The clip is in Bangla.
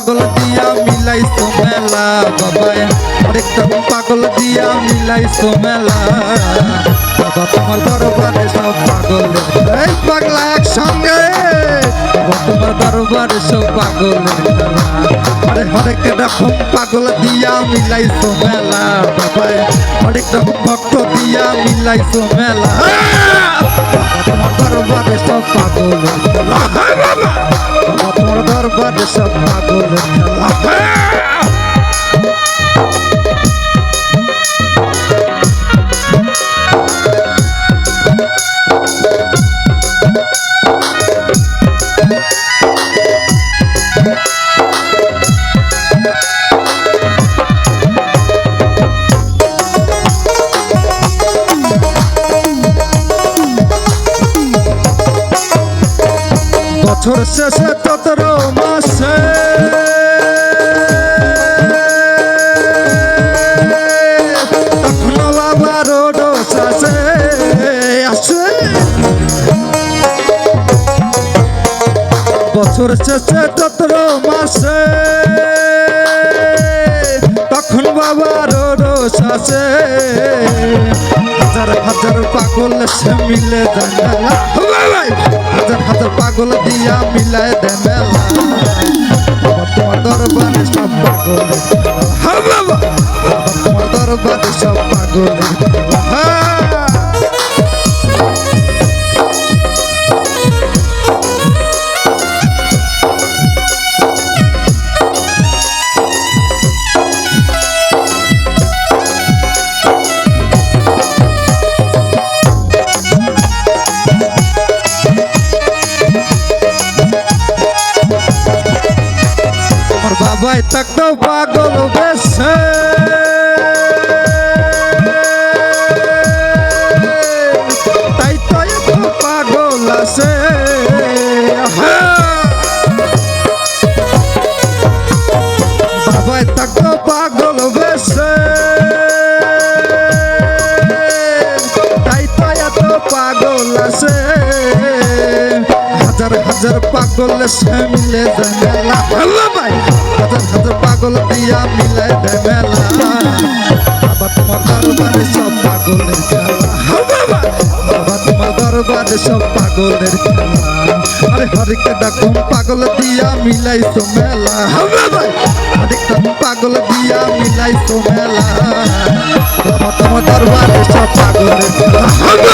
পাগল দিয়া মিলাইছো মেলা বাবা হরেক রকম পাগল দিয়া মিলাইছো মেলা বাবা তোমার দরবারে সব পাগলের এই পাগলা একসঙ্গে বাবা তোমার দরবারে সব পাগলের খেলা আরে হরেক রকম পাগল দিয়া মিলাইছো মেলা বাবা হরেক রকম ভক্ত দিয়া মিলাইছো মেলা তোমার দরবারে সব পাগলের খেলা বাবা তোমার দরবারে সব পাগলের খেলা বছর শেষে 17 মাসে তখন বাবার রোস আসে বছর শেষে 17 মাসে তখন বাবার রোস আসে হাজার হাজার পাগল সে মিলে জানালা হাজার হাজার পাগল দিয়া মিলায় দে মেলা বাবা তোমার দরবারে সব পাগলের খেলা বাবা তোমার দরবারে সব পাগলের খেলা বাবাই থাকতো পাগল বেশে তাই তো এত পাগল আছে বাবাই থাকতো পাগল বেশে তাই তো এত পাগল আছে হাজার হাজার পাগল সে মিলে মেলা ভাই হাজার হাজার পাগল দিয়া মিলে দে মেলা বাবা তোমার দরবারে সব পাগলের খেলা বাবা তোমার দরবারে সব পাগলের খেলা আরে হরেক রকম পাগল দিয়া মিলাইছো মেলা ভাই হরেক রকম পাগল দিয়া মিলাইছো মেলা বাবা তোমার দরবারে সব পাগলের খেলা